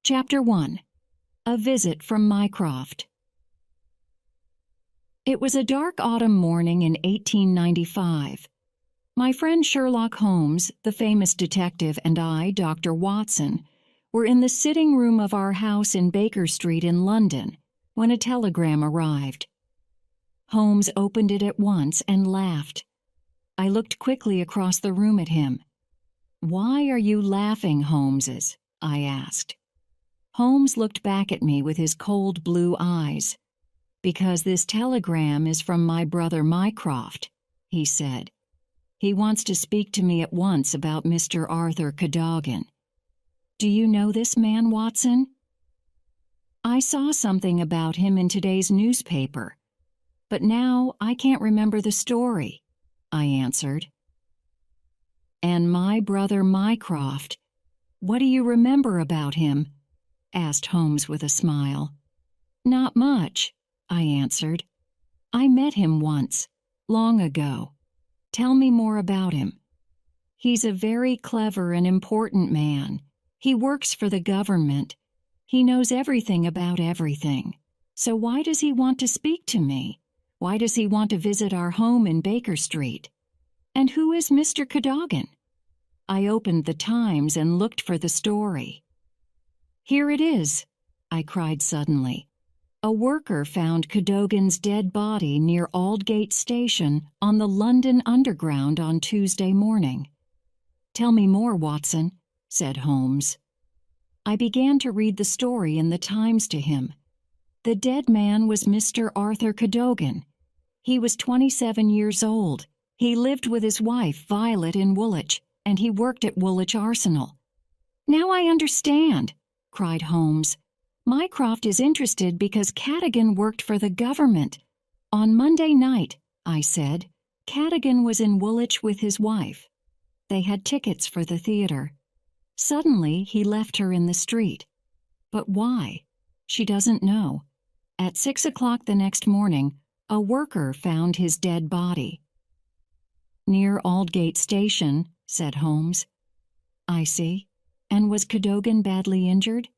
Chapter 1. A Visit from Mycroft. It was a dark autumn morning in 1895. My friend Sherlock Holmes, the famous detective, and I, Dr. Watson, were in the sitting room of our house in Baker Street in London when a telegram arrived. Holmes opened it at once and laughed. I looked quickly across the room at him. "Why are you laughing, Holmeses?" I asked. Holmes looked back at me with his cold blue eyes. "Because this telegram is from my brother Mycroft," he said. "He wants to speak to me at once about Mr. Arthur Cadogan. Do you know this man, Watson?" "I saw something about him in today's newspaper, but now I can't remember the story," I answered. "And my brother Mycroft, what do you remember about him?" asked Holmes with a smile. "Not much," I answered. "I met him once, long ago. Tell me more about him." "He's a very clever and important man. He works for the government. He knows everything about everything. So why does he want to speak to me? Why does he want to visit our home in Baker Street? And who is Mr. Cadogan?" I opened the Times and looked for the story. "Here it is," I cried suddenly. "A worker found Cadogan's dead body near Aldgate Station on the London Underground on Tuesday morning." "Tell me more, Watson," said Holmes. I began to read the story in the Times to him. The dead man was Mr. Arthur Cadogan. He was 27 years old. He lived with his wife, Violet, in Woolwich, and he worked at Woolwich Arsenal. "Now I understand," cried Holmes. "Mycroft is interested because Cadogan worked for the government. On Monday night," I said, "Cadogan was in Woolwich with his wife. They had tickets for the theater. Suddenly, he left her in the street. But why? She doesn't know. At 6 o'clock the next morning, a worker found his dead body." "Near Aldgate Station," said Holmes. "I see. And was Cadogan badly injured?"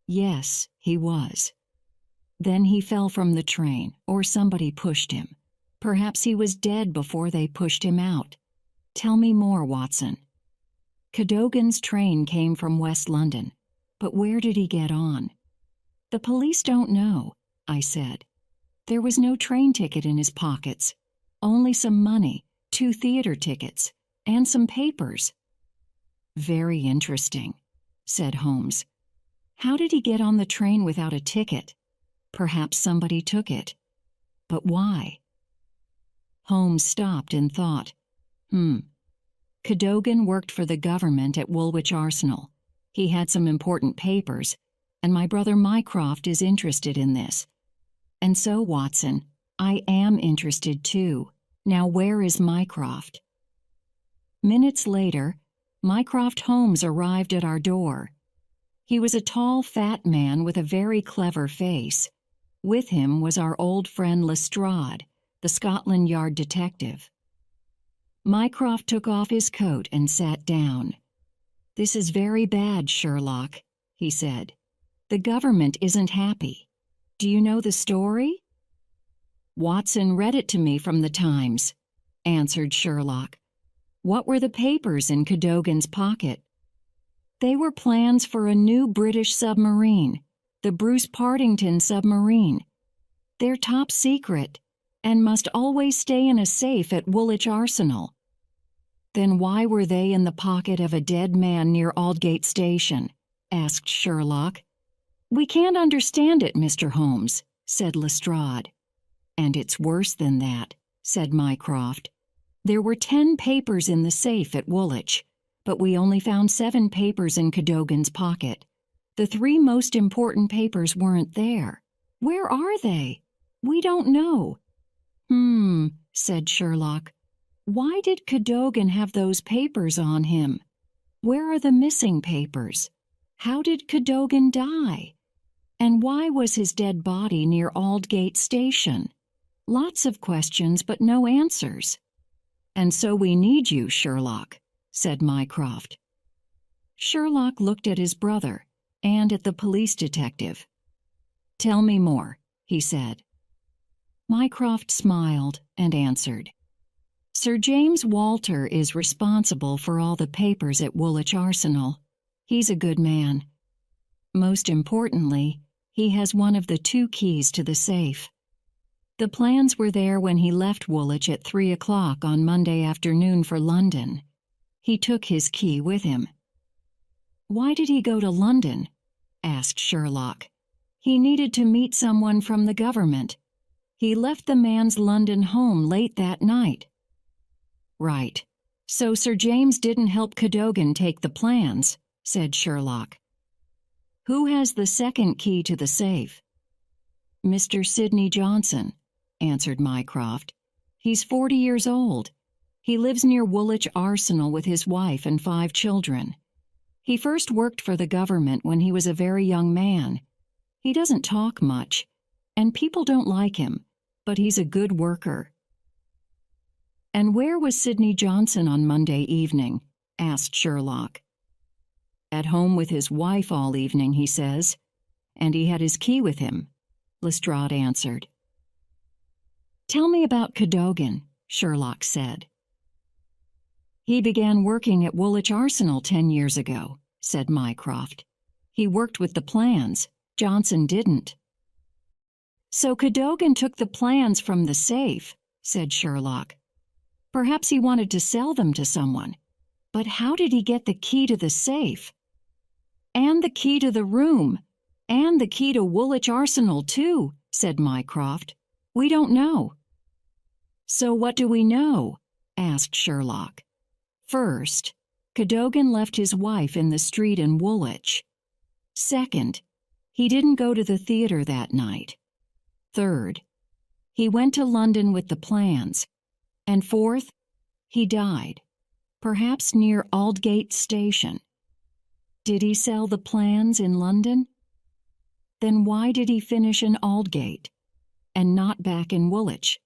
"Yes, he was. Then he fell from the train, or somebody pushed him. Perhaps he was dead before they pushed him out. Tell me more, Watson." "Cadogan's train came from West London, but where did he get on?" "The police don't know," I said. "There was no train ticket in his pockets, only some money, 2 theater tickets, and some papers." "Very interesting," said Holmes. "How did he get on the train without a ticket? Perhaps somebody took it. But why?" Holmes stopped and thought. Cadogan worked for the government at Woolwich Arsenal. He had some important papers, and my brother Mycroft is interested in this. And so, Watson, I am interested too. Now where is Mycroft?" Minutes later, Mycroft Holmes arrived at our door. He was a tall, fat man with a very clever face. With him was our old friend Lestrade, the Scotland Yard detective. Mycroft took off his coat and sat down. "This is very bad, Sherlock," he said. "The government isn't happy. Do you know the story?" "Watson read it to me from the Times," answered Sherlock. "What were the papers in Cadogan's pocket?" "They were plans for a new British submarine, the Bruce Partington submarine. They're top secret and must always stay in a safe at Woolwich Arsenal." "Then why were they in the pocket of a dead man near Aldgate Station?" asked Sherlock. "We can't understand it, Mr. Holmes," said Lestrade. "And it's worse than that," said Mycroft. "There were 10 papers in the safe at Woolwich, but we only found 7 papers in Cadogan's pocket. The 3 most important papers weren't there. Where are they? We don't know." Said Sherlock. "Why did Cadogan have those papers on him? Where are the missing papers? How did Cadogan die? And why was his dead body near Aldgate Station? Lots of questions, but no answers." "And so we need you, Sherlock," said Mycroft. Sherlock looked at his brother, and at the police detective. "Tell me more," he said. Mycroft smiled and answered, "Sir James Walter is responsible for all the papers at Woolwich Arsenal. He's a good man. Most importantly, he has one of the 2 keys to the safe. The plans were there when he left Woolwich at 3 o'clock on Monday afternoon for London. He took his key with him." "Why did he go to London?" asked Sherlock. "He needed to meet someone from the government. He left the man's London home late that night." "Right. So Sir James didn't help Cadogan take the plans," said Sherlock. "Who has the second key to the safe?" "Mr. Sidney Johnson," answered Mycroft. "He's 40 years old. He lives near Woolwich Arsenal with his wife and 5 children. He first worked for the government when he was a very young man. He doesn't talk much, and people don't like him, but he's a good worker." "And where was Sidney Johnson on Monday evening?" asked Sherlock. "At home with his wife all evening, he says, and he had his key with him," Lestrade answered. "Tell me about Cadogan," Sherlock said. "He began working at Woolwich Arsenal 10 years ago," said Mycroft. "He worked with the plans. Johnson didn't." "So Cadogan took the plans from the safe," said Sherlock. "Perhaps he wanted to sell them to someone. But how did he get the key to the safe? And the key to the room, and the key to Woolwich Arsenal, too," said Mycroft. "We don't know." "So what do we know?" asked Sherlock. "First, Cadogan left his wife in the street in Woolwich. Second, he didn't go to the theatre that night. Third, he went to London with the plans. And fourth, he died, perhaps near Aldgate Station. Did he sell the plans in London? Then why did he finish in Aldgate and not back in Woolwich?"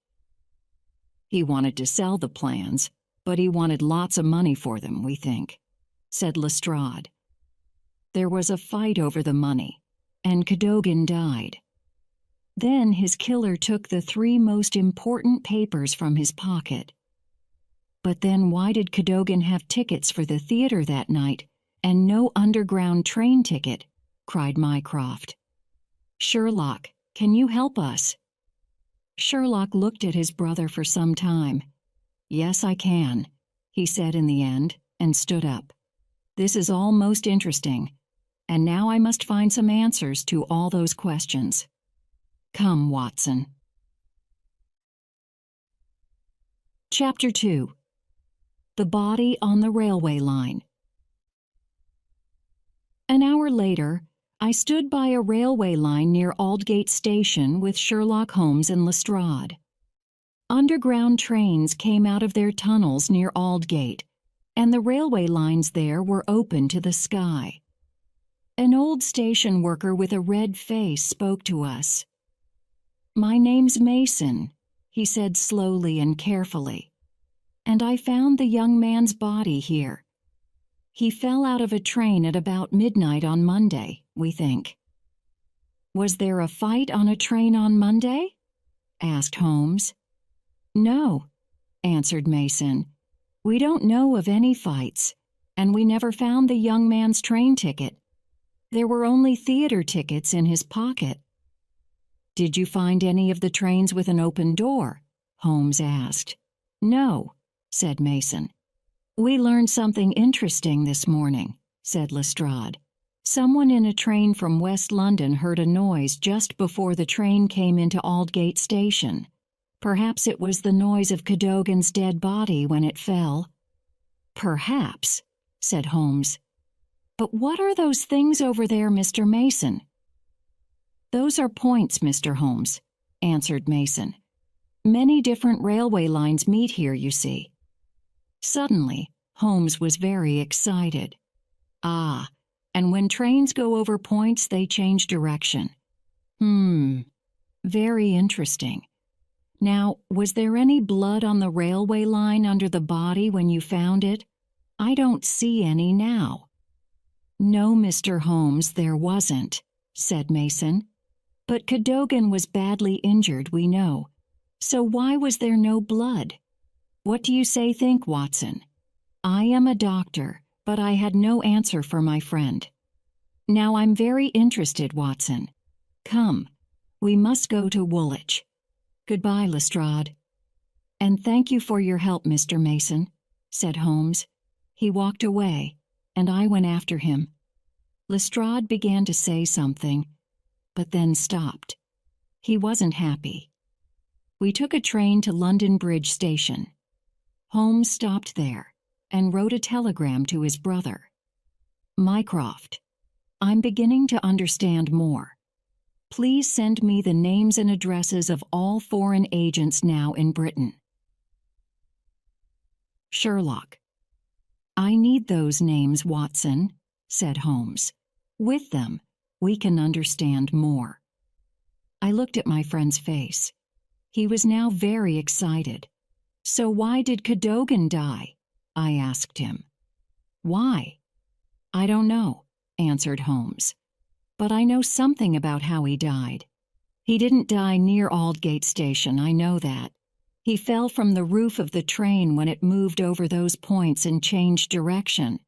"He wanted to sell the plans, but he wanted lots of money for them, we think," said Lestrade. "There was a fight over the money, and Cadogan died. Then his killer took the 3 most important papers from his pocket. But then why did Cadogan have tickets for the theatre that night and no underground train ticket?" cried Mycroft. "Sherlock, can you help us?" Sherlock looked at his brother for some time. "Yes, I can," he said in the end, and stood up. "This is all most interesting, and now I must find some answers to all those questions. Come, Watson." Chapter 2. The Body on the Railway Line. An hour later, I stood by a railway line near Aldgate Station with Sherlock Holmes and Lestrade. Underground trains came out of their tunnels near Aldgate, and the railway lines there were open to the sky. An old station worker with a red face spoke to us. "My name's Mason," he said slowly and carefully, "and I found the young man's body here. He fell out of a train at about midnight on Monday, we think." "Was there a fight on a train on Monday?" asked Holmes. "No," answered Mason. "We don't know of any fights, and we never found the young man's train ticket. There were only theater tickets in his pocket." "Did you find any of the trains with an open door?" Holmes asked. "No," said Mason. "We learned something interesting this morning," said Lestrade. "Someone in a train from West London heard a noise just before the train came into Aldgate Station. Perhaps it was the noise of Cadogan's dead body when it fell." "Perhaps," said Holmes. "But what are those things over there, Mr. Mason?" "Those are points, Mr. Holmes," answered Mason. "Many different railway lines meet here, you see." Suddenly, Holmes was very excited. "Ah, and when trains go over points, they change direction. Very interesting. Now, was there any blood on the railway line under the body when you found it? I don't see any now." "No, Mr. Holmes, there wasn't," said Mason. "But Cadogan was badly injured, we know. So why was there no blood? What do you think, Watson?" I am a doctor, but I had no answer for my friend. "Now I'm very interested, Watson. Come, we must go to Woolwich. Goodbye, Lestrade." "And thank you for your help, Mr. Mason," said Holmes. He walked away, and I went after him. Lestrade began to say something, but then stopped. He wasn't happy. We took a train to London Bridge Station. Holmes stopped there and wrote a telegram to his brother. "Mycroft, I'm beginning to understand more. Please send me the names and addresses of all foreign agents now in Britain." Sherlock. "I need those names, Watson," said Holmes. "With them, we can understand more." I looked at my friend's face. He was now very excited. "So why did Cadogan die?" I asked him. "Why? I don't know," answered Holmes. "But I know something about how he died. He didn't die near Aldgate Station, I know that. He fell from the roof of the train when it moved over those points and changed direction.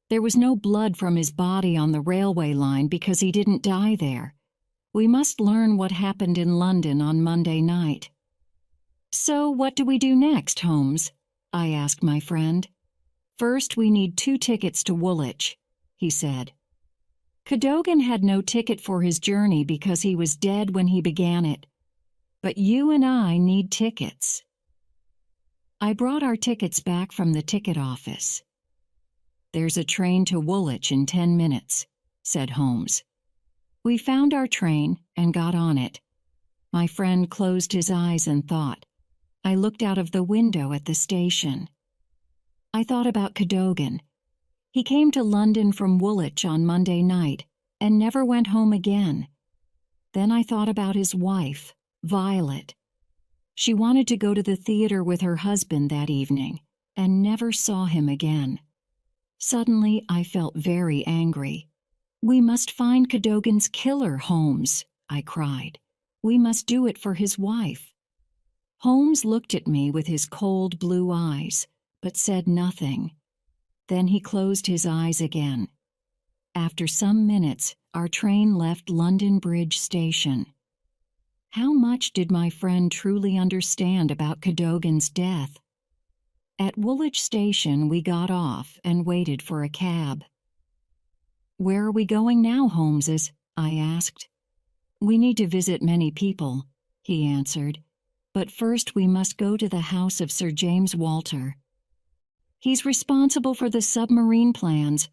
There was no blood from his body on the railway line because he didn't die there. We must learn what happened in London on Monday night." "So what do we do next, Holmes?" I asked my friend. "First, we need 2 tickets to Woolwich," he said. "Cadogan had no ticket for his journey because he was dead when he began it. But you and I need tickets." I brought our tickets back from the ticket office. "There's a train to Woolwich in 10 minutes," said Holmes. We found our train and got on it. My friend closed his eyes and thought. I looked out of the window at the station. I thought about Cadogan. He came to London from Woolwich on Monday night and never went home again. Then I thought about his wife, Violet. She wanted to go to the theater with her husband that evening and never saw him again. Suddenly, I felt very angry. "We must find Cadogan's killer, Holmes," I cried. "We must do it for his wife." Holmes looked at me with his cold blue eyes, but said nothing. Then he closed his eyes again. After some minutes, our train left London Bridge Station. How much did my friend truly understand about Cadogan's death? At Woolwich Station, we got off and waited for a cab. "Where are we going now, Holmeses?" I asked. "We need to visit many people," he answered. "But first we must go to the house of Sir James Walter. He's responsible for the submarine plans,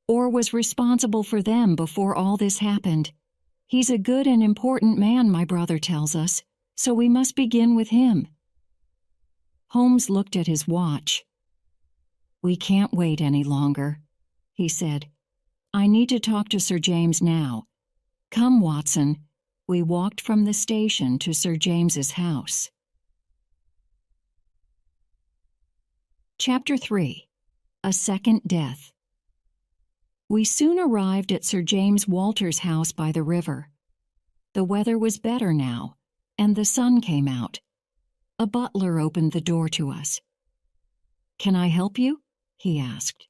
or was responsible for them before all this happened. He's a good and important man, my brother tells us, so we must begin with him." Holmes looked at his watch. "We can't wait any longer," he said. "I need to talk to Sir James now. Come, Watson." We walked from the station to Sir James's house. Chapter 3. A Second Death. We soon arrived at Sir James Walter's house by the river. The weather was better now, and the sun came out. A butler opened the door to us. "Can I help you?" he asked.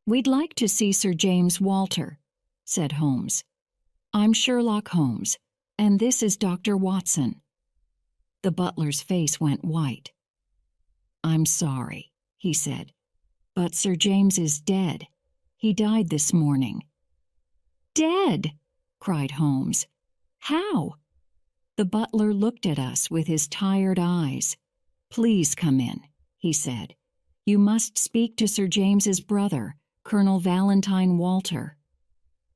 "We'd like to see Sir James Walter," said Holmes. "I'm Sherlock Holmes, and this is Dr. Watson." The butler's face went white. "I'm sorry," he said, "but Sir James is dead. He died this morning." "Dead!" cried Holmes. "How?" The butler looked at us with his tired eyes. "Please come in," he said. "You must speak to Sir James's brother, Colonel Valentine Walter."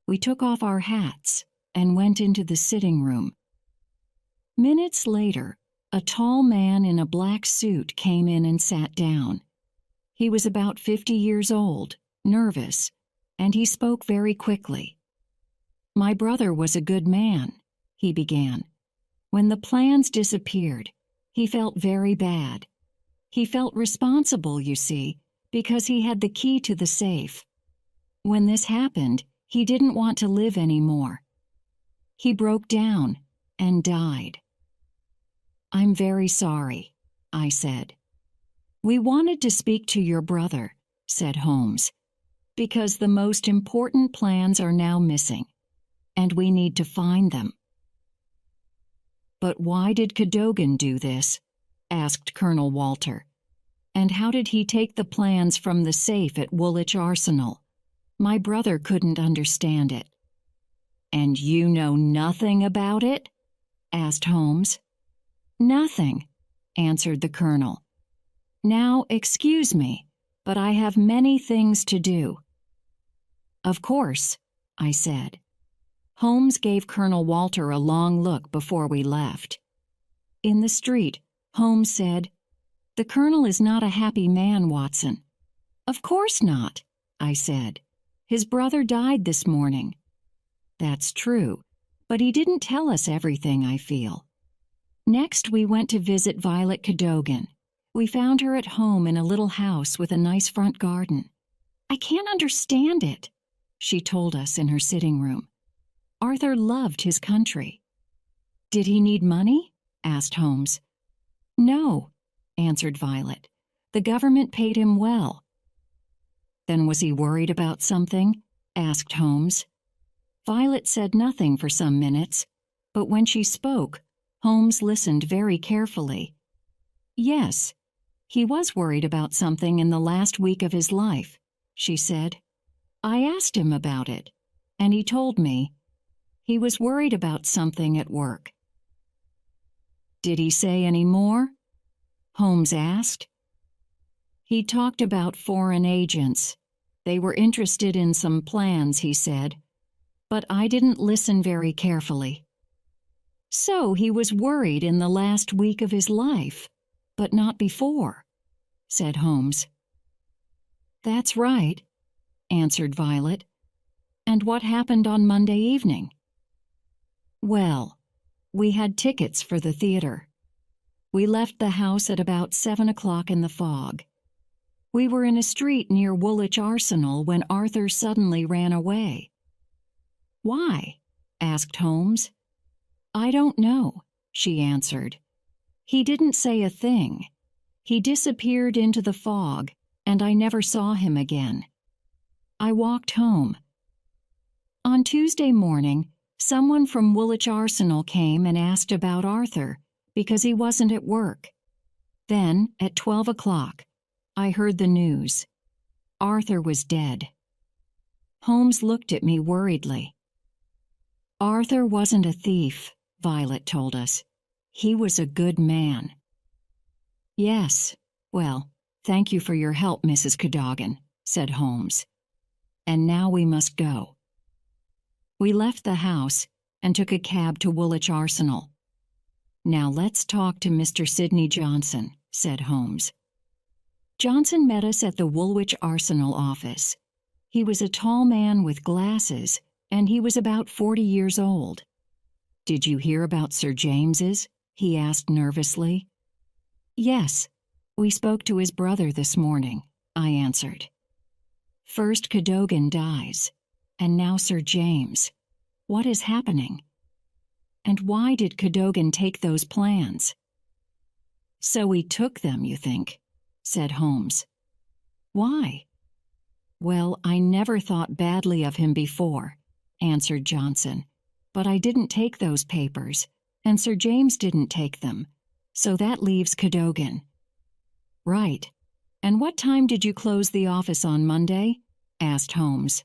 We took off our hats and went into the sitting room. Minutes later, a tall man in a black suit came in and sat down. He was about 50 years old, nervous, and he spoke very quickly. "My brother was a good man," he began. "When the plans disappeared, he felt very bad. He felt responsible, you see, because he had the key to the safe. When this happened, he didn't want to live anymore. He broke down and died. I'm very sorry, I said. We wanted to speak to your brother, said Holmes, because the most important plans are now missing, and we need to find them. But why did Cadogan do this? Asked Colonel Walter. And how did he take the plans from the safe at Woolwich Arsenal? My brother couldn't understand it. And you know nothing about it? Asked Holmes. Nothing, answered the colonel. Now, excuse me, but I have many things to do. Of course, I said. Holmes gave Colonel Walter a long look before we left. In the street, Holmes said, The colonel is not a happy man, Watson. Of course not, I said. His brother died this morning. That's true, but he didn't tell us everything, I feel. Next, we went to visit Violet Cadogan. We found her at home in a little house with a nice front garden. I can't understand it, she told us in her sitting room. Arthur loved his country. Did he need money? Asked Holmes. No, answered Violet. The government paid him well. Then was he worried about something? Asked Holmes. Violet said nothing for some minutes, but when she spoke, Holmes listened very carefully. Yes, he was worried about something in the last week of his life, she said. I asked him about it, and he told me. He was worried about something at work. Did he say any more? Holmes asked. He talked about foreign agents. They were interested in some plans, he said, but I didn't listen very carefully. So he was worried in the last week of his life, but not before, said Holmes. That's right, answered Violet. And what happened on Monday evening? Well, we had tickets for the theater. We left the house at about 7 o'clock in the fog. We were in a street near Woolwich Arsenal when Arthur suddenly ran away. Why? Asked Holmes. I don't know, she answered. He didn't say a thing. He disappeared into the fog, and I never saw him again. I walked home. On Tuesday morning, someone from Woolwich Arsenal came and asked about Arthur because he wasn't at work. Then, at 12 o'clock, I heard the news. Arthur was dead. Holmes looked at me worriedly. Arthur wasn't a thief, Violet told us. He was a good man. Yes, well, thank you for your help, Mrs. Cadogan, said Holmes. And now we must go. We left the house and took a cab to Woolwich Arsenal. Now let's talk to Mr. Sidney Johnson, said Holmes. Johnson met us at the Woolwich Arsenal office. He was a tall man with glasses, and he was about 40 years old. Did you hear about Sir James's? He asked nervously. Yes, we spoke to his brother this morning, I answered. First Cadogan dies, and now Sir James. What is happening? And why did Cadogan take those plans? So he took them, you think, said Holmes. Why? Well, I never thought badly of him before, answered Johnson, but I didn't take those papers, and Sir James didn't take them, so that leaves Cadogan. Right. And what time did you close the office on Monday? Asked Holmes.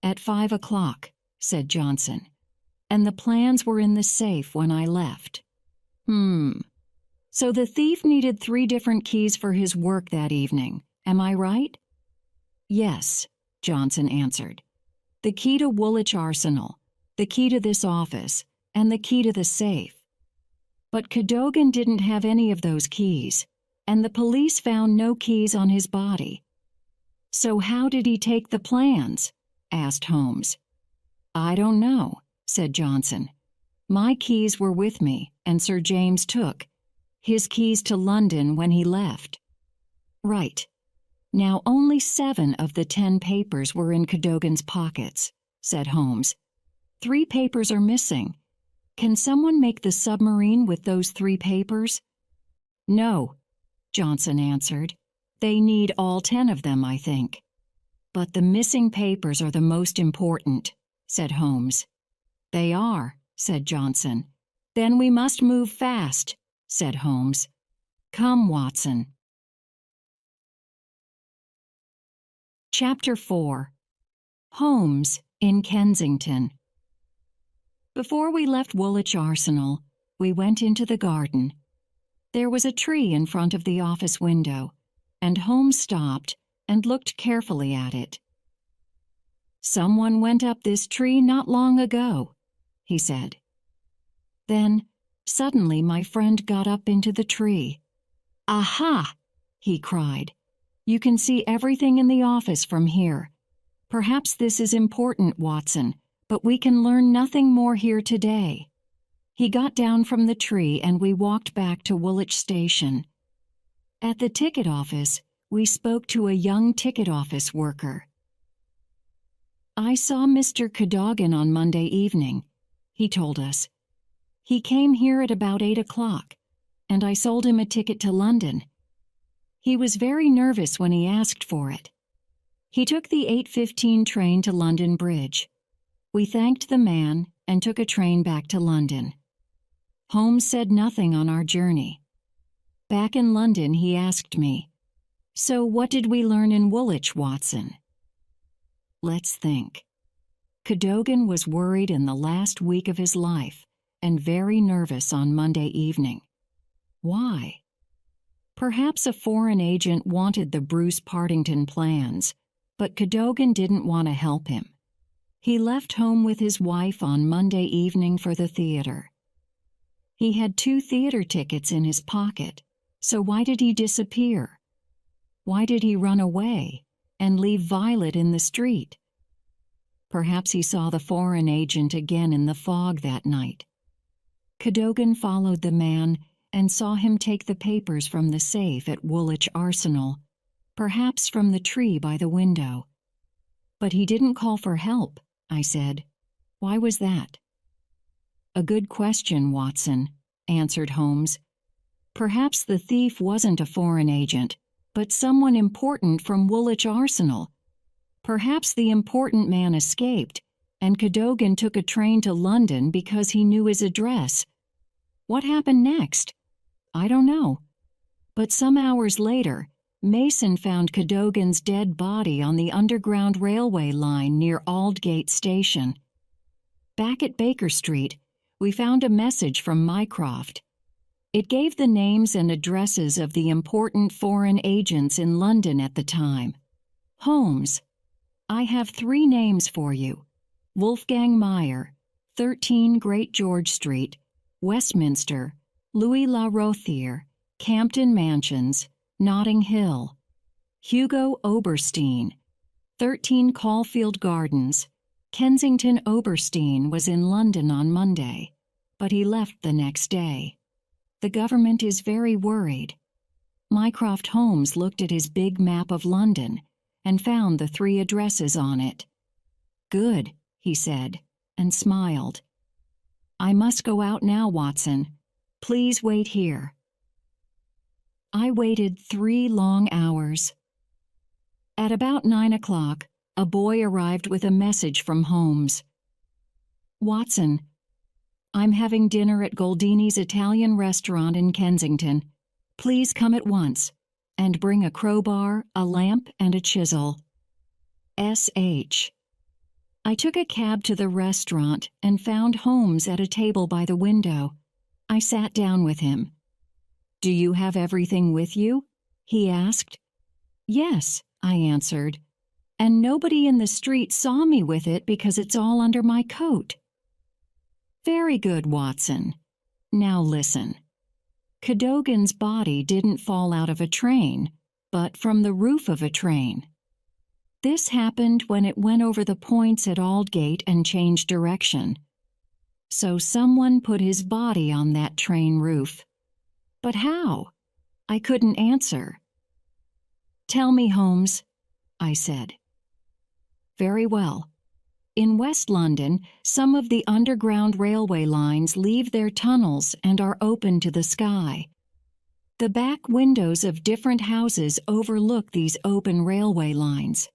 At 5 o'clock, said Johnson, and the plans were in the safe when I left. So the thief needed 3 different keys for his work that evening, am I right? Yes, Johnson answered. The key to Woolwich Arsenal, the key to this office, and the key to the safe. But Cadogan didn't have any of those keys, and the police found no keys on his body. So how did he take the plans? Asked Holmes. I don't know, said Johnson. My keys were with me, and Sir James took his keys to London when he left. Right. Now only 7 of the 10 papers were in Cadogan's pockets, said Holmes. 3 papers are missing. Can someone make the submarine with those 3 papers? No, Johnson answered. They need all 10 of them, I think. But the missing papers are the most important, said Holmes. They are, said Johnson. Then we must move fast, said Holmes. Come, Watson. Chapter 4. Holmes in Kensington. Before we left Woolwich Arsenal, we went into the garden. There was a tree in front of the office window, and Holmes stopped and looked carefully at it. Someone went up this tree not long ago, he said. Then, suddenly my friend got up into the tree. Aha! He cried. You can see everything in the office from here. Perhaps this is important, Watson, but we can learn nothing more here today. He got down from the tree and we walked back to Woolwich Station. At the ticket office, we spoke to a young ticket office worker. I saw Mr. Cadogan on Monday evening, he told us. He came here at about 8 o'clock, and I sold him a ticket to London. He was very nervous when he asked for it. He took the 8:15 train to London Bridge. We thanked the man and took a train back to London. Holmes said nothing on our journey. Back in London, he asked me, "So what did we learn in Woolwich, Watson?" Let's think. Cadogan was worried in the last week of his life and very nervous on Monday evening. Why? Perhaps a foreign agent wanted the Bruce Partington plans, but Cadogan didn't want to help him. He left home with his wife on Monday evening for the theater. He had 2 theater tickets in his pocket, so why did he disappear? Why did he run away and leave Violet in the street? Perhaps he saw the foreign agent again in the fog that night. Cadogan followed the man and saw him take the papers from the safe at Woolwich Arsenal, perhaps from the tree by the window. But he didn't call for help, I said. Why was that? A good question, Watson, answered Holmes. Perhaps the thief wasn't a foreign agent, but someone important from Woolwich Arsenal. Perhaps the important man escaped, and Cadogan took a train to London because he knew his address. What happened next? I don't know. But some hours later, Mason found Cadogan's dead body on the Underground Railway line near Aldgate Station. Back at Baker Street, we found a message from Mycroft. It gave the names and addresses of the important foreign agents in London at the time. Holmes, I have 3 names for you. Wolfgang Meyer, 13 Great George Street, Westminster, Louis La Rothier, Campden Mansions, Notting Hill. Hugo Oberstein, 13 Caulfield Gardens. Kensington Oberstein was in London on Monday, but he left the next day. The government is very worried. Mycroft Holmes looked at his big map of London and found the 3 addresses on it. Good, he said, and smiled. I must go out now, Watson. Please wait here. I waited 3 long hours. At about 9 o'clock, a boy arrived with a message from Holmes. Watson, I'm having dinner at Goldini's Italian restaurant in Kensington. Please come at once, and bring a crowbar, a lamp, and a chisel. S.H. I took a cab to the restaurant and found Holmes at a table by the window. I sat down with him. Do you have everything with you? He asked. Yes, I answered. And nobody in the street saw me with it because it's all under my coat. Very good, Watson. Now listen. Cadogan's body didn't fall out of a train, but from the roof of a train. This happened when it went over the points at Aldgate and changed direction. So someone put his body on that train roof. But how? I couldn't answer. Tell me, Holmes, I said. Very well. In West London, some of the underground railway lines leave their tunnels and are open to the sky. The back windows of different houses overlook these open railway lines.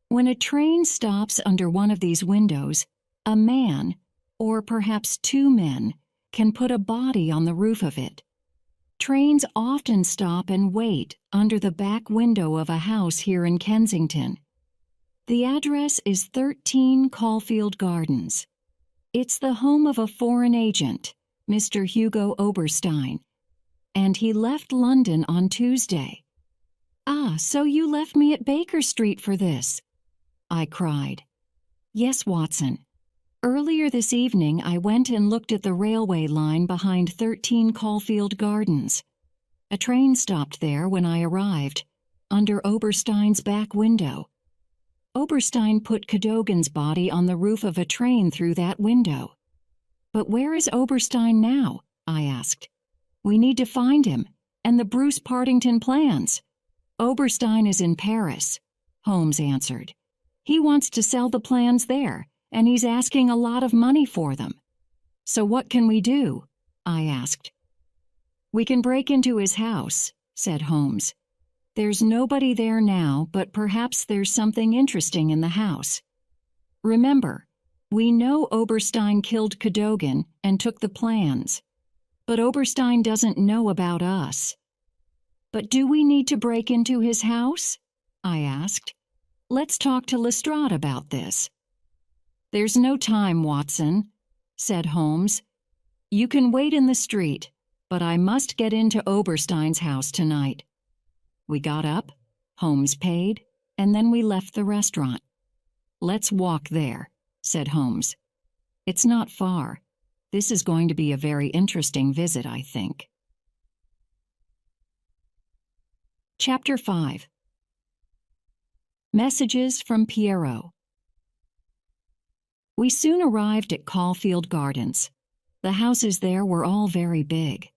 When a train stops under one of these windows, a man, or perhaps two men, can put a body on the roof of it. Trains often stop and wait under the back window of a house here in Kensington. The address is 13 Caulfield Gardens. It's the home of a foreign agent, Mr. Hugo Oberstein, and he left London on Tuesday. Ah, so you left me at Baker Street for this, I cried. Yes, Watson. Earlier this evening, I went and looked at the railway line behind 13 Caulfield Gardens. A train stopped there when I arrived, under Oberstein's back window. Oberstein put Cadogan's body on the roof of a train through that window. But where is Oberstein now? I asked. We need to find him, and the Bruce Partington plans. Oberstein is in Paris, Holmes answered. He wants to sell the plans there, and he's asking a lot of money for them. So what can we do? I asked. We can break into his house, said Holmes. There's nobody there now, but perhaps there's something interesting in the house. Remember, we know Oberstein killed Cadogan and took the plans, but Oberstein doesn't know about us. But do we need to break into his house? I asked. Let's talk to Lestrade about this. There's no time, Watson, said Holmes. You can wait in the street, but I must get into Oberstein's house tonight. We got up, Holmes paid, and then we left the restaurant. Let's walk there, said Holmes. It's not far. This is going to be a very interesting visit, I think. Chapter 5. Messages from Pierrot. We soon arrived at Caulfield Gardens. The houses there were all very big.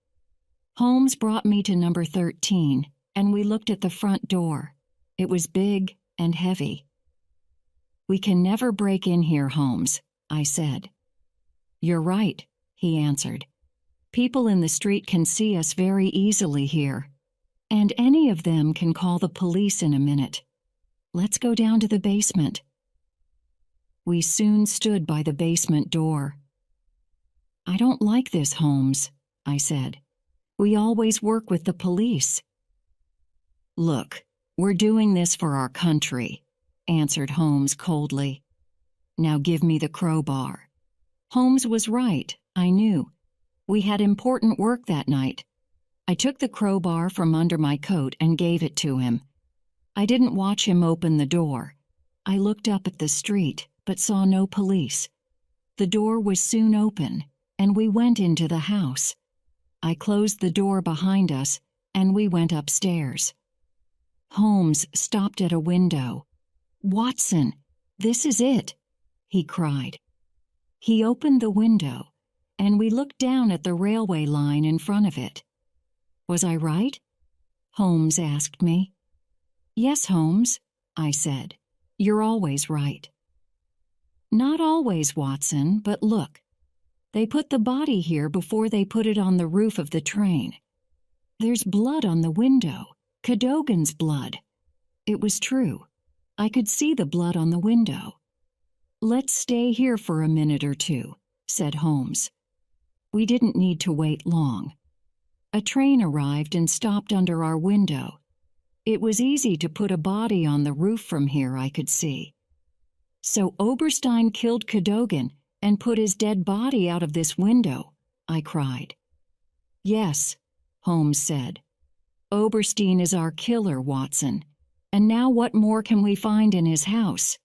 Holmes brought me to number 13, and we looked at the front door. It was big and heavy. We can never break in here, Holmes, I said. You're right, he answered. People in the street can see us very easily here, and any of them can call the police in a minute. Let's go down to the basement. We soon stood by the basement door. I don't like this, Holmes, I said. We always work with the police. Look, we're doing this for our country, answered Holmes coldly. Now give me the crowbar. Holmes was right, I knew. We had important work that night. I took the crowbar from under my coat and gave it to him. I didn't watch him open the door. I looked up at the street, but saw no police. The door was soon open, and we went into the house. I closed the door behind us, and we went upstairs. Holmes stopped at a window. Watson, this is it, he cried. He opened the window, and we looked down at the railway line in front of it. Was I right? Holmes asked me. Yes, Holmes, I said. You're always right. Not always, Watson, but look. They put the body here before they put it on the roof of the train. There's blood on the window, Cadogan's blood. It was true. I could see the blood on the window. Let's stay here for a minute or two, said Holmes. We didn't need to wait long. A train arrived and stopped under our window. It was easy to put a body on the roof from here, I could see. So Oberstein killed Cadogan and put his dead body out of this window, I cried. Yes, Holmes said. Oberstein is our killer, Watson. And now what more can we find in his house?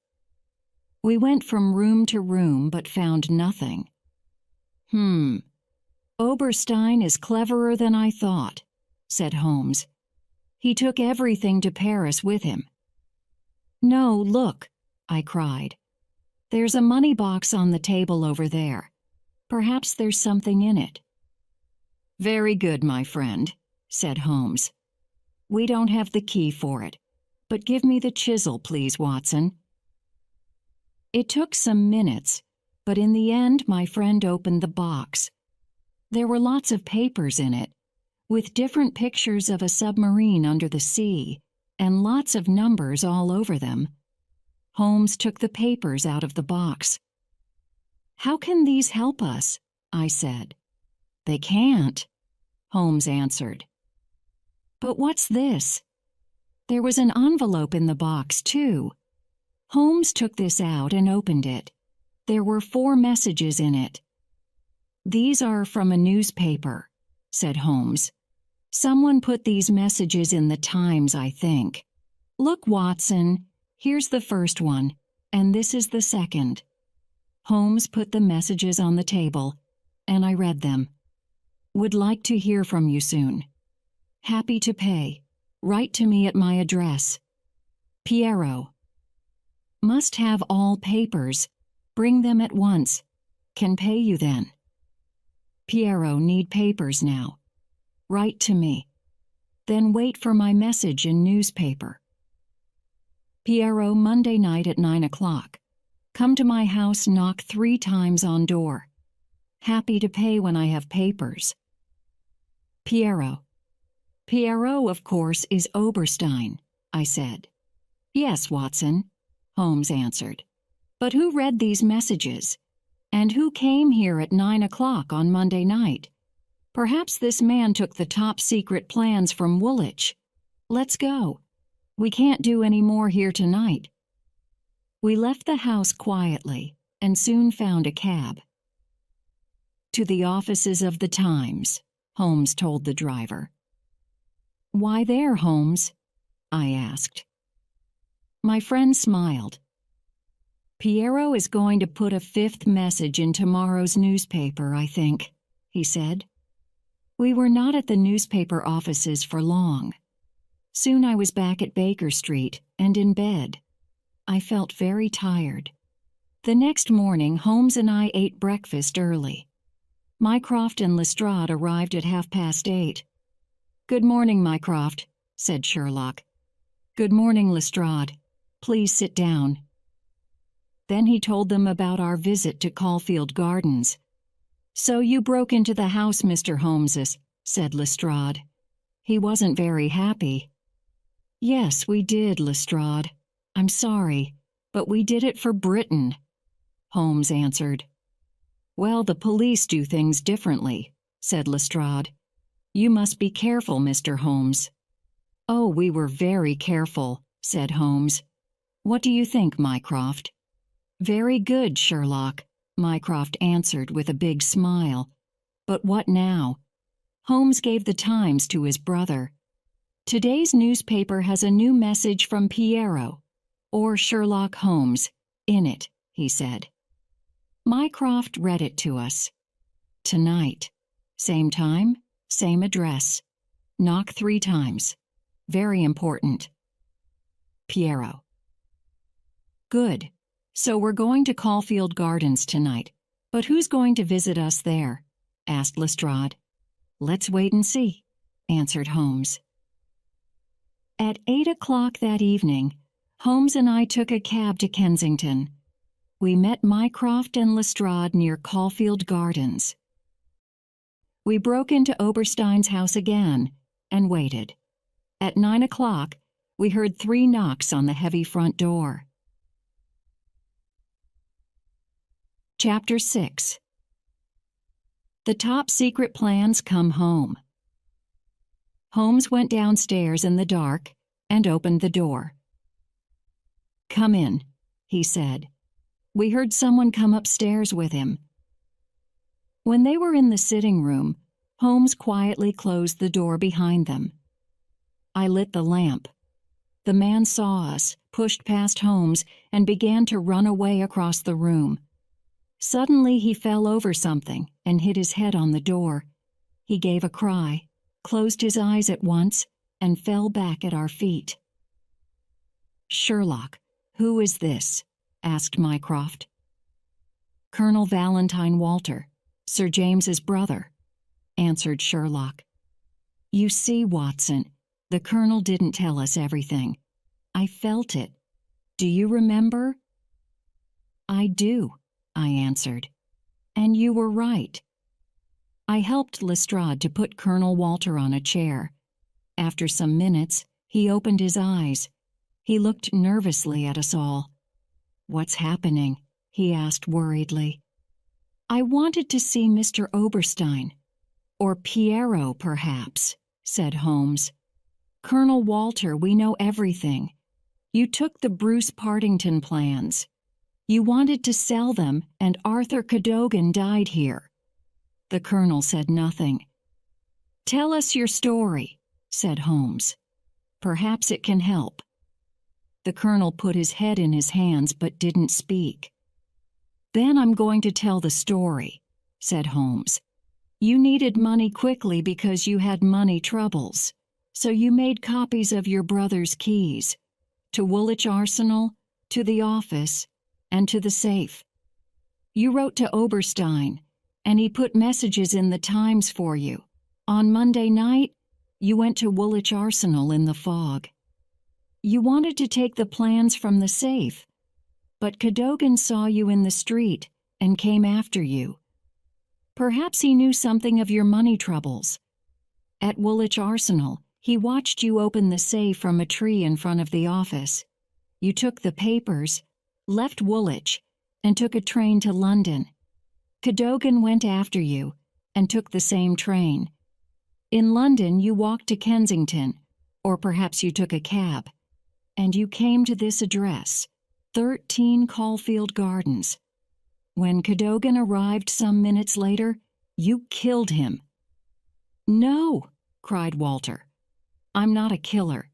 We went from room to room but found nothing. Oberstein is cleverer than I thought, said Holmes. He took everything to Paris with him. No, look, I cried. There's a money box on the table over there. Perhaps there's something in it. Very good, my friend, said Holmes. We don't have the key for it, but give me the chisel, please, Watson. It took some minutes, but in the end my friend opened the box. There were lots of papers in it, with different pictures of a submarine under the sea, and lots of numbers all over them. Holmes took the papers out of the box. "How can these help us?" I said. "They can't," Holmes answered. "But what's this?" There was an envelope in the box, too. Holmes took this out and opened it. There were 4 messages in it. "These are from a newspaper," said Holmes. "Someone put these messages in the Times, I think. Look, Watson, here's the first one, and this is the second." Holmes put the messages on the table, and I read them. "Would like to hear from you soon. Happy to pay. Write to me at my address. Piero. Must have all papers. Bring them at once. Can pay you then. Piero, need papers now. Write to me. Then wait for my message in newspaper. Piero, Monday night at 9 o'clock. Come to my house, knock 3 times on door. Happy to pay when I have papers. Piero. Piero, of course, is Oberstein, I said. Yes, Watson, Holmes answered. But who read these messages? And who came here at 9 o'clock on Monday night? Perhaps this man took the top-secret plans from Woolwich. Let's go. We can't do any more here tonight. We left the house quietly and soon found a cab. To the offices of the Times, Holmes told the driver. Why there, Holmes? I asked. My friend smiled. Piero is going to put a 5th message in tomorrow's newspaper, I think, he said. We were not at the newspaper offices for long. Soon I was back at Baker Street and in bed. I felt very tired. The next morning, Holmes and I ate breakfast early. Mycroft and Lestrade arrived at 8:30. Good morning, Mycroft, said Sherlock. Good morning, Lestrade. Please sit down. Then he told them about our visit to Caulfield Gardens. So you broke into the house, Mr. Holmes, said Lestrade. He wasn't very happy. Yes, we did, Lestrade. I'm sorry, but we did it for Britain, Holmes answered. Well, the police do things differently, said Lestrade. You must be careful, Mr. Holmes. Oh, we were very careful, said Holmes. What do you think, Mycroft? Very good, Sherlock, Mycroft answered with a big smile. But what now? Holmes gave the Times to his brother. Today's newspaper has a new message from Piero, or Sherlock Holmes, in it, he said. Mycroft read it to us. Tonight. Same time, same address. Knock 3 times. Very important. Piero. Good. So we're going to Caulfield Gardens tonight. But who's going to visit us there? Asked Lestrade. Let's wait and see, answered Holmes. At 8 o'clock that evening, Holmes and I took a cab to Kensington. We met Mycroft and Lestrade near Caulfield Gardens. We broke into Oberstein's house again and waited. At 9 o'clock, we heard 3 knocks on the heavy front door. Chapter 6. The top-secret plans come home. Holmes went downstairs in the dark and opened the door. Come in, he said. We heard someone come upstairs with him. When they were in the sitting room, Holmes quietly closed the door behind them. I lit the lamp. The man saw us, pushed past Holmes, and began to run away across the room. Suddenly he fell over something and hit his head on the door. He gave a cry, closed his eyes at once, and fell back at our feet. Sherlock, who is this? Asked Mycroft. Colonel Valentine Walter, Sir James's brother, answered Sherlock. You see, Watson, The colonel didn't tell us everything. I felt it. Do you remember? I do, I answered. And you were right. I helped Lestrade to put Colonel Walter on a chair. After some minutes, he opened his eyes. He looked nervously at us all. What's happening? He asked worriedly. I wanted to see Mr. Oberstein. Or Piero, perhaps, said Holmes. Colonel Walter, we know everything. You took the Bruce Partington plans. You wanted to sell them, and Arthur Cadogan died here. The colonel said nothing. Tell us your story, said Holmes. Perhaps it can help. The colonel put his head in his hands but didn't speak. Then I'm going to tell the story, said Holmes. You needed money quickly because you had money troubles, so you made copies of your brother's keys, to Woolwich Arsenal, to the office, and to the safe. You wrote to Oberstein, and he put messages in the Times for you. On Monday night, you went to Woolwich Arsenal in the fog. You wanted to take the plans from the safe, but Cadogan saw you in the street and came after you. Perhaps he knew something of your money troubles. At Woolwich Arsenal, he watched you open the safe from a tree in front of the office. You took the papers, left Woolwich, and took a train to London. Cadogan went after you and took the same train. In London, you walked to Kensington, or perhaps you took a cab, and you came to this address, 13 Caulfield Gardens. When Cadogan arrived some minutes later, you killed him. No, cried Walter. I'm not a killer.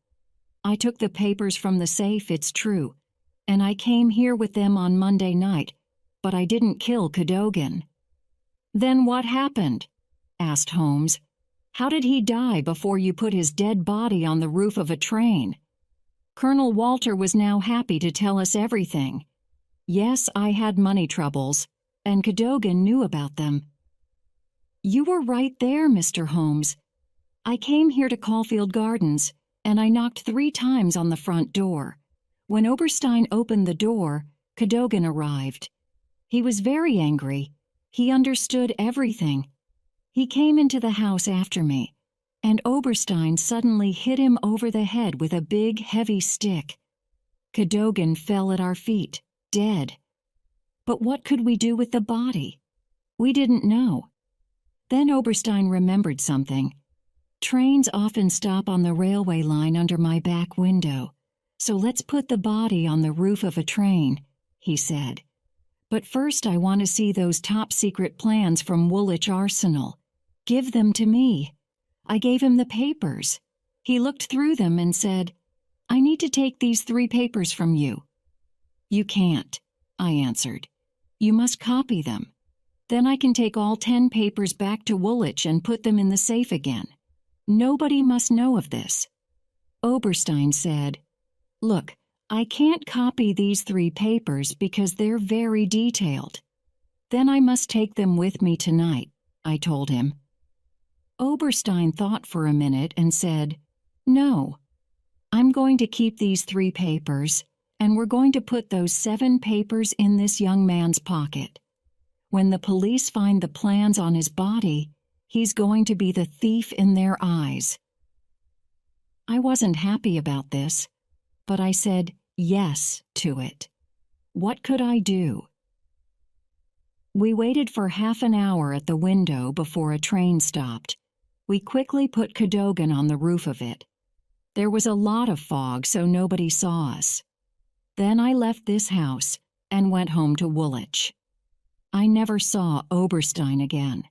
I took the papers from the safe, it's true, and I came here with them on Monday night, but I didn't kill Cadogan. Then what happened? Asked Holmes. How did he die before you put his dead body on the roof of a train? Colonel Walter was now happy to tell us everything. Yes, I had money troubles, and Cadogan knew about them. You were right there, Mr. Holmes. I came here to Caulfield Gardens, and I knocked 3 times on the front door. When Oberstein opened the door, Cadogan arrived. He was very angry. He understood everything. He came into the house after me, and Oberstein suddenly hit him over the head with a big, heavy stick. Cadogan fell at our feet, dead. But what could we do with the body? We didn't know. Then Oberstein remembered something. Trains often stop on the railway line under my back window, so let's put the body on the roof of a train, he said. But first I want to see those top-secret plans from Woolwich Arsenal. Give them to me. I gave him the papers. He looked through them and said, I need to take these 3 papers from you. You can't, I answered. You must copy them. Then I can take all 10 papers back to Woolwich and put them in the safe again. Nobody must know of this. Oberstein said, Look, I can't copy these 3 papers because they're very detailed. Then I must take them with me tonight, I told him. Oberstein thought for a minute and said, No, I'm going to keep these 3 papers, and we're going to put those 7 papers in this young man's pocket. When the police find the plans on his body, he's going to be the thief in their eyes. I wasn't happy about this, but I said yes to it. What could I do? We waited for half an hour at the window before a train stopped. We quickly put Cadogan on the roof of it. There was a lot of fog, so nobody saw us. Then I left this house and went home to Woolwich. I never saw Oberstein again.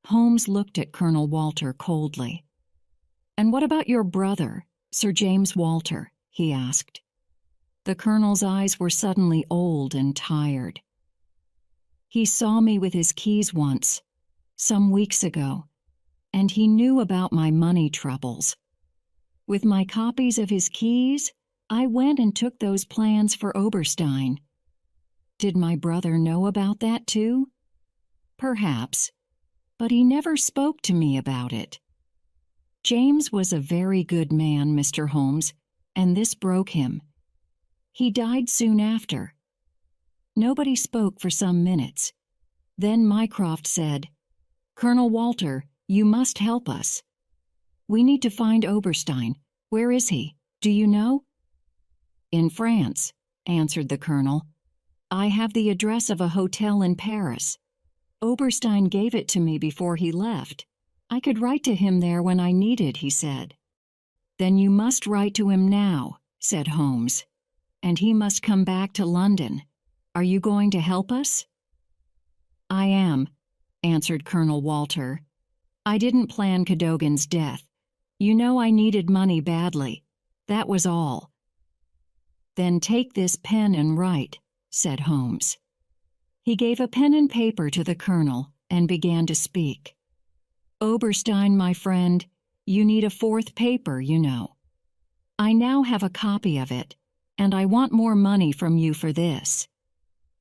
Holmes looked at Colonel Walter coldly. And what about your brother, Sir James Walter? He asked. The colonel's eyes were suddenly old and tired. He saw me with his keys once, some weeks ago, and he knew about my money troubles. With my copies of his keys, I went and took those plans for Oberstein. Did my brother know about that too? Perhaps, but he never spoke to me about it. James was a very good man, Mr. Holmes, and this broke him. He died soon after. Nobody spoke for some minutes. Then Mycroft said, "Colonel Walter, you must help us. We need to find Oberstein. Where is he? Do you know?" "In France," answered the colonel. "I have the address of a hotel in Paris. Oberstein gave it to me before he left. I could write to him there when I needed," he said. "Then you must write to him now," said Holmes. "And he must come back to London. Are you going to help us?" "I am," answered Colonel Walter. "I didn't plan Cadogan's death. You know I needed money badly. That was all." "Then take this pen and write," said Holmes. He gave a pen and paper to the colonel and began to speak. "Oberstein, my friend, you need a fourth paper, you know. I now have a copy of it, and I want more money from you for this.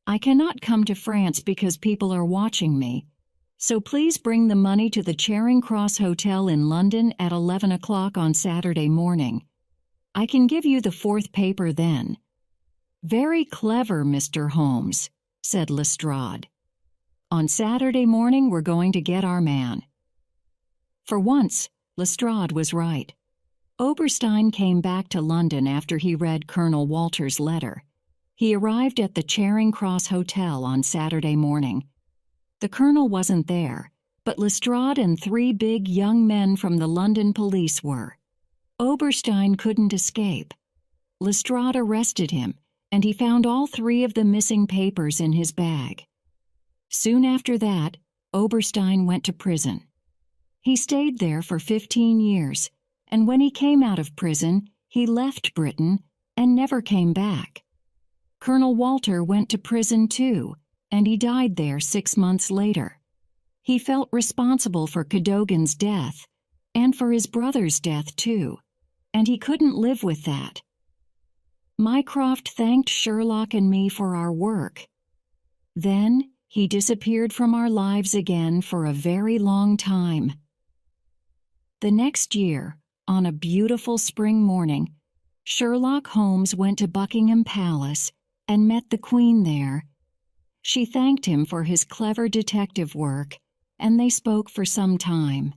I cannot come to France because people are watching me, so please bring the money to the Charing Cross Hotel in London at 11 o'clock on Saturday morning. I can give you the fourth paper then." "Very clever, Mr. Holmes," said Lestrade. "On Saturday morning we're going to get our man." For once, Lestrade was right. Oberstein came back to London after he read Colonel Walter's letter. He arrived at the Charing Cross Hotel on Saturday morning. The colonel wasn't there, but Lestrade and 3 big young men from the London police were. Oberstein couldn't escape. Lestrade arrested him, and he found all 3 of the missing papers in his bag. Soon after that, Oberstein went to prison. He stayed there for 15 years, and when he came out of prison, he left Britain and never came back. Colonel Walter went to prison too, and he died there 6 months later. He felt responsible for Cadogan's death, and for his brother's death too, and he couldn't live with that. Mycroft thanked Sherlock and me for our work. Then he disappeared from our lives again for a very long time. The next year, on a beautiful spring morning, Sherlock Holmes went to Buckingham Palace and met the Queen there. She thanked him for his clever detective work, and they spoke for some time.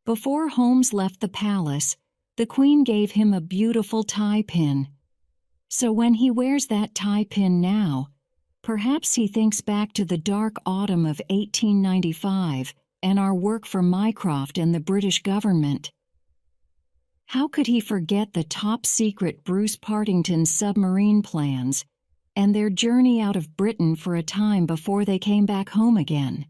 Before Holmes left the palace, the Queen gave him a beautiful tie pin. So when he wears that tie pin now, perhaps he thinks back to the dark autumn of 1895 and our work for Mycroft and the British government. How could he forget the top-secret Bruce Partington submarine plans and their journey out of Britain for a time before they came back home again?